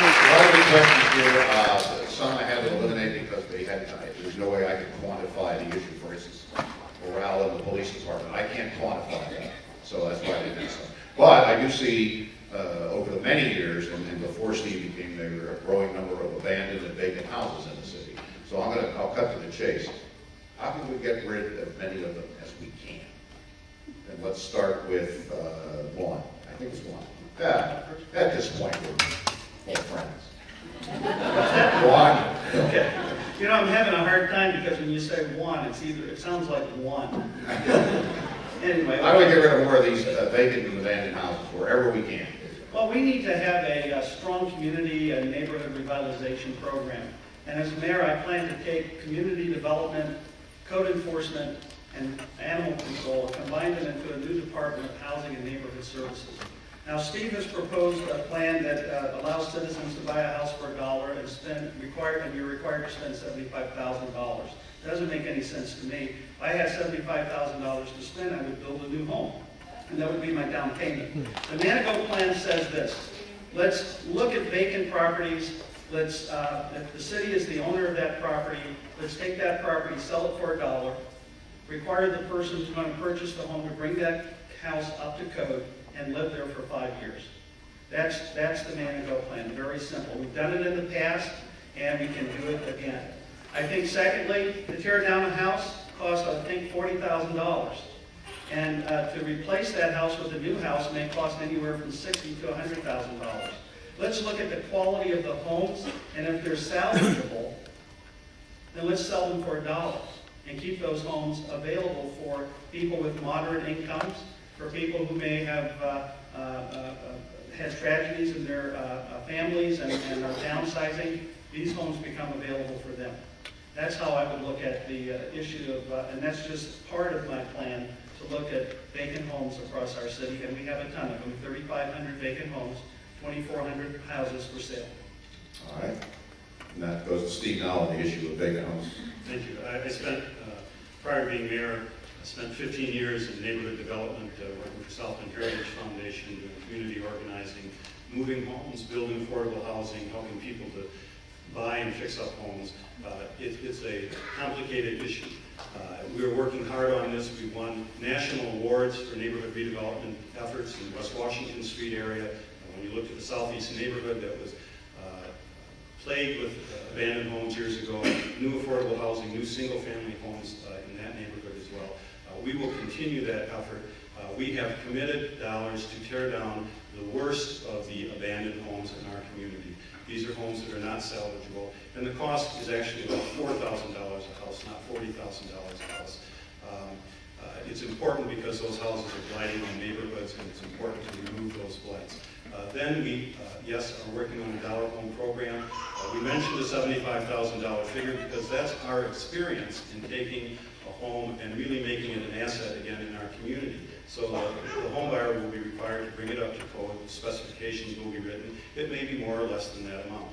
lot of the questions here, some I had to eliminate because there's no way I can quantify the issue. For instance, morale in the police department. I can't quantify that, so that's why I didn't answer. But I do see over the many years, and before Steve became mayor, a growing number of abandoned and vacant houses in the city. So I'll cut to the chase. How can we get rid of many of them as we can? And let's start with one. I think it's one. Yeah, at this point, we're all friends. One. Okay. You know, I'm having a hard time because when you say one, it sounds like one. Anyway. How do we get rid of more of these vacant and abandoned houses wherever we can? Well, we need to have a strong community and neighborhood revitalization program. And as mayor, I plan to take community development, code enforcement, and animal control, combine them into a new department of housing and neighborhood services. Now, Steve has proposed a plan that allows citizens to buy a house for $1 and you're required to spend $75,000. Doesn't make any sense to me. If I had $75,000 to spend, I would build a new home, and that would be my down payment. The Manigault plan says this: let's look at vacant properties. If the city is the owner of that property, let's take that property, sell it for $1, require the person who's going to purchase the home to bring that house up to code, and live there for 5 years. That's the Manigault plan. Very simple. We've done it in the past, and we can do it again. I think, secondly, to tear down a house costs, I think, $40,000. And to replace that house with a new house may cost anywhere from $60,000 to $100,000. Let's look at the quality of the homes, and if they're salvageable, then let's sell them for $1 and keep those homes available for people with moderate incomes, for people who may have had tragedies in their families and are downsizing. These homes become available for them. That's how I would look at the issue of, and that's just part of my plan, to look at vacant homes across our city, and we have a ton of them, 3,500 vacant homes, 2,400 houses for sale. All right. And that goes to Steve now on the issue of vacant homes. Thank you. I spent, prior to being mayor, I spent 15 years in neighborhood development, working for South Bend Heritage Foundation, doing community organizing, moving homes, building affordable housing, helping people to buy and fix up homes. It's a complicated issue. We're working hard on this. We won national awards for neighborhood redevelopment efforts in the West Washington Street area. When you looked at the southeast neighborhood that was plagued with abandoned homes years ago, new affordable housing, new single-family homes in that neighborhood as well. We will continue that effort. We have committed dollars to tear down the worst of the abandoned homes in our community. These are homes that are not salvageable, and the cost is actually about $4,000 a house, not $40,000 a house. It's important because those houses are blighting on neighborhoods, and it's important to remove those blights. Then we, yes, are working on a dollar home program. We mentioned the $75,000 figure because that's our experience in taking a home and really making it an asset again in our community. So the home buyer will be required to bring it up to code, the specifications will be written. It may be more or less than that amount.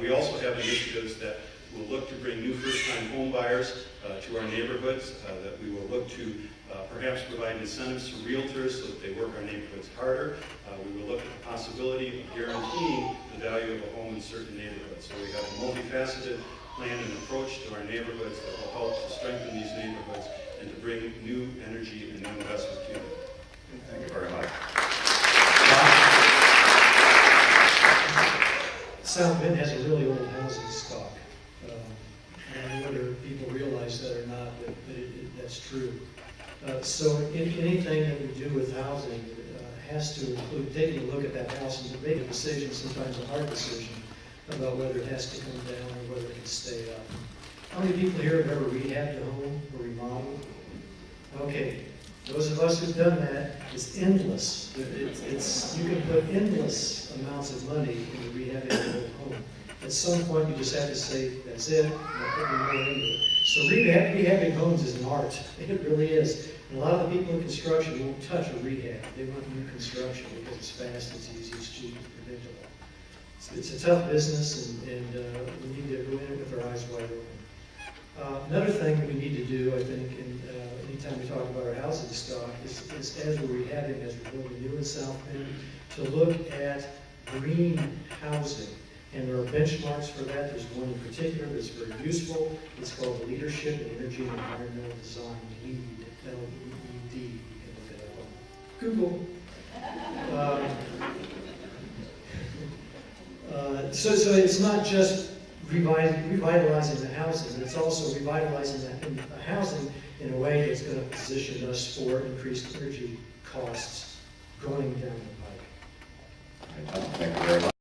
We also have initiatives that will look to bring new first-time home buyers to our neighborhoods, that we will look to perhaps provide incentives to realtors so that they work our neighborhoods harder. We will look at the possibility of guaranteeing the value of a home in certain neighborhoods. So we have a multifaceted plan and approach to our neighborhoods that will help to strengthen these neighborhoods and to bring new energy and new investment to them. Thank you very much. South Bend has a really old housing stock. And whether people realize that or not, that's true. So anything that we do with housing has to include taking a look at that house and to make a decision, sometimes a hard decision, about whether it has to come down or whether it can stay up. How many people here have ever rehabbed a home or remodeled? Okay, those of us who've done that, it's endless. You can put endless amounts of money into rehabbing an old home. At some point, you just have to say, that's it, I'm not putting more into it. So rehabbing homes is an art. It really is. And a lot of the people in construction won't touch a rehab. They want new construction because it's fast, it's easy, it's cheap, it's predictable. It's a tough business, and we need to go in it with our eyes wide open. Another thing that we need to do, I think, anytime we talk about our housing stock, is as we're rehabbing, as we're building new in South Bend, to look at green housing. And there are benchmarks for that. There's one in particular that's very useful. It's called the Leadership in Energy and Environmental Design, LEED, L-E-E-D. You can look it up on Google. So it's not just revitalizing the housing, it's also revitalizing the housing in a way that's going to position us for increased energy costs going down the pike. Thank you very much.